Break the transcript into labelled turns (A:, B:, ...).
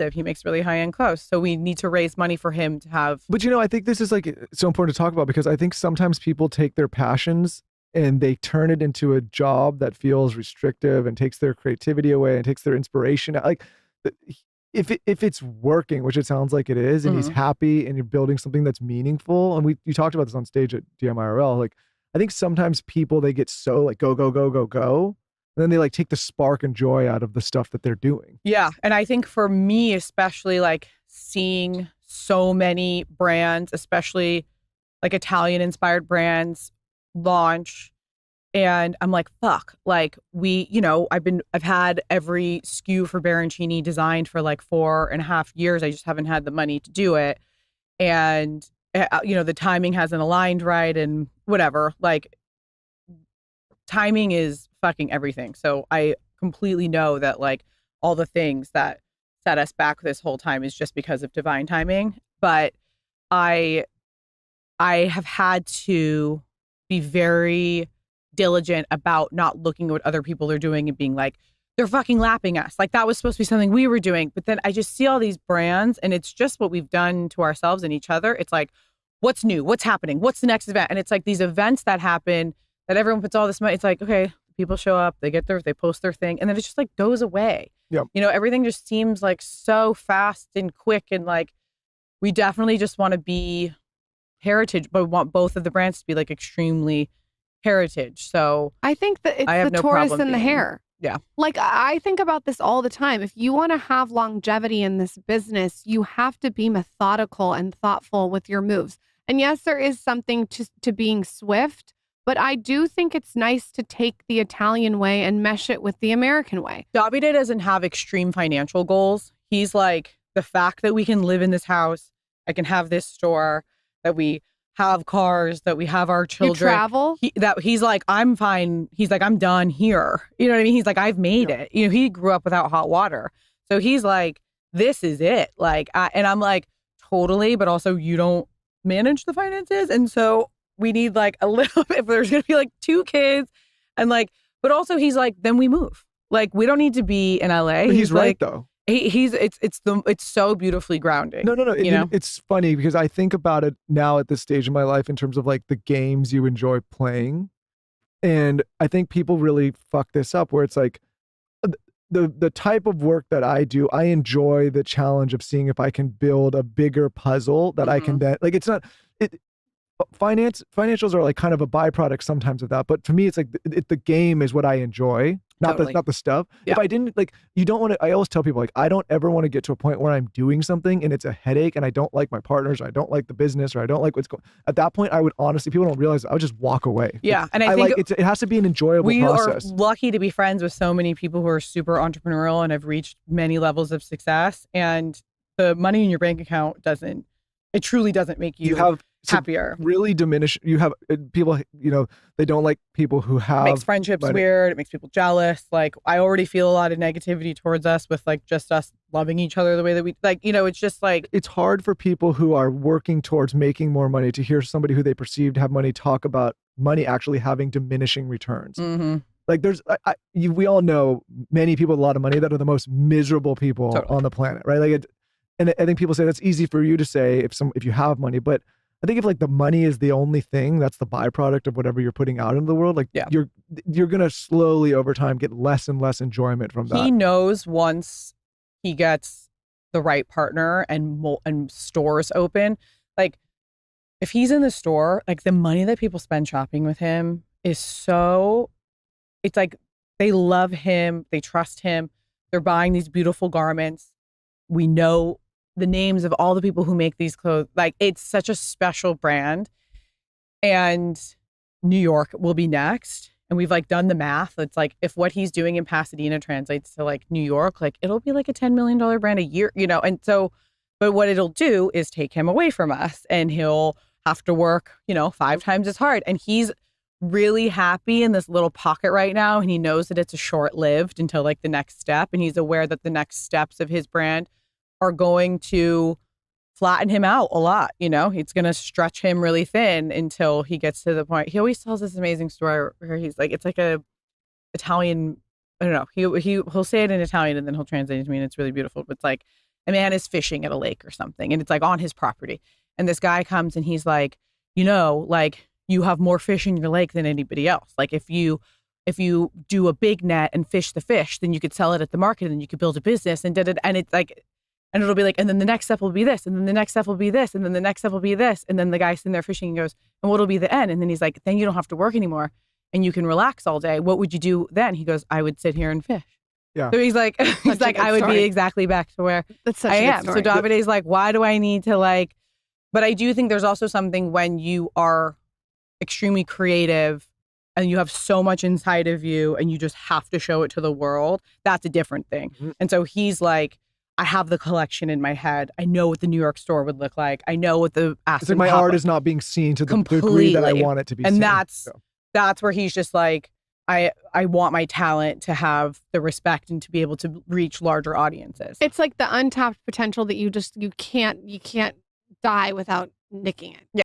A: expensive. He makes really high-end clothes. So we need to raise money for him to have.
B: But I think this is like so important to talk about because I think sometimes people take their passions and they turn it into a job that feels restrictive and takes their creativity away and takes their inspiration. Like if it's working, which it sounds like it is, and he's happy and you're building something that's meaningful. And you talked about this on stage at DMIRL. Like, I think sometimes people, they get so like go, go, go, go, go. And then they like take the spark and joy out of the stuff that they're doing.
A: Yeah. And I think for me, especially like seeing so many brands, especially like Italian inspired brands launch. And I'm like, fuck, like I've had every SKU for Baroncini designed for like 4.5 years. I just haven't had the money to do it. And, the timing hasn't aligned right and whatever, like timing is fucking everything. So I completely know that like all the things that set us back this whole time is just because of divine timing. But I have had to be very diligent about not looking at what other people are doing and being like, they're fucking lapping us. Like that was supposed to be something we were doing. But then I just see all these brands and it's just what we've done to ourselves and each other. It's like, what's new? What's happening? What's the next event? And it's like these events that happen that everyone puts all this money. It's like, okay, people show up, they post their thing, and then it just like goes away.
B: Yep.
A: Everything just seems like so fast and quick. And like, we definitely just want to be heritage, but we want both of the brands to be like extremely heritage. So
C: I think that it's the tortoise and the hare.
A: Yeah.
C: Like I think about this all the time. If you want to have longevity in this business, you have to be methodical and thoughtful with your moves. And yes, there is something to being swift, but I do think it's nice to take the Italian way and mesh it with the American way.
A: Davide doesn't have extreme financial goals. He's like, the fact that we can live in this house, I can have this store, that we have cars, that we have our children.
C: You travel?
A: He's like, I'm fine. He's like, I'm done here. You know what I mean? He's like, I've made it. He grew up without hot water. So he's like, this is it. Like, and I'm like, totally. But also you don't manage the finances. And so we need like a little bit, if there's going to be like 2 kids and like, but also he's like, then we move. Like, we don't need to be in LA.
B: But he's right
A: like,
B: though.
A: It's so beautifully grounding.
B: No. It's funny because I think about it now at this stage in my life in terms of like the games you enjoy playing. And I think people really fuck this up where it's like the type of work that I do, I enjoy the challenge of seeing if I can build a bigger puzzle that I can then, like, it's not, financials are like kind of a byproduct sometimes of that. But for me, it's like the game is what I enjoy. Not the stuff.
A: Yeah.
B: If I didn't you don't want to, I always tell people like, I don't ever want to get to a point where I'm doing something and it's a headache and I don't like my partners or I don't like the business or I don't like what's going at that point. I would honestly, people don't realize it, I would just walk away.
A: Yeah. And I think
B: it has to be an enjoyable process.
A: We are lucky to be friends with so many people who are super entrepreneurial and have reached many levels of success. And the money in your bank account truly doesn't make you happier.
B: Really diminish. You have people, they don't like people who have.
A: Makes friendships weird. It makes people jealous. Like, I already feel a lot of negativity towards us with like just us loving each other the way that we like, it's just like.
B: It's hard for people who are working towards making more money to hear somebody who they perceive to have money talk about money actually having diminishing returns.
A: Mm-hmm.
B: Like we all know many people with a lot of money that are the most miserable people on the planet, right? Like and I think people say that's easy for you to say if you have money, but I think if like the money is the only thing, that's the byproduct of whatever you're putting out into the world. Like you're going to slowly over time get less and less enjoyment from that.
A: He knows once he gets the right partner and stores open, like if he's in the store, like the money that people spend shopping with him is it's like they love him. They trust him. They're buying these beautiful garments. We know the names of all the people who make these clothes. Like, it's such a special brand. And New York will be next. And we've like done the math. It's like, if what he's doing in Pasadena translates to like New York, like it'll be like a $10 million brand a year, and so, but what it'll do is take him away from us and he'll have to work, 5 times as hard. And he's really happy in this little pocket right now. And he knows that it's a short-lived until like the next step. And he's aware that the next steps of his brand are going to flatten him out a lot. It's going to stretch him really thin until he gets to the point. He always tells this amazing story where he's like, it's like a Italian, I don't know. He'll say it in Italian and then he'll translate it to me and it's really beautiful. But it's like, a man is fishing at a lake or something, and it's like on his property. And this guy comes and he's like, you know, like you have more fish in your lake than anybody else. Like if you do a big net and fish the fish, then you could sell it at the market and you could build a business and and it's like, and it'll be like, and then the next step will be this, and then the next step will be this, and then the next step will be this. And then the guy's sitting there fishing and goes, and what'll be the end? And then he's like, then you don't have to work anymore and you can relax all day. What would you do then? He goes, I would sit here and fish.
B: Yeah.
A: So he's like, I would
C: story.
A: be exactly back to where
C: That's such
A: I
C: a good
A: am.
C: story.
A: So Davide's like, why do I need to like, but I do think there's also something when you are extremely creative and you have so much inside of you and you just have to show it to the world. That's a different thing.
B: Mm-hmm.
A: And so he's like, I have the collection in my head. I know what the New York store would look like. I know what the Aston
B: It's like my
A: Pop-
B: art is not being seen to the degree that I
A: Completely.
B: want it to be
A: And
B: seen.
A: that's where he's just like, I want my talent to have the respect and to be able to reach larger audiences.
C: It's like the untapped potential that you can't die without nicking it.
A: Yeah.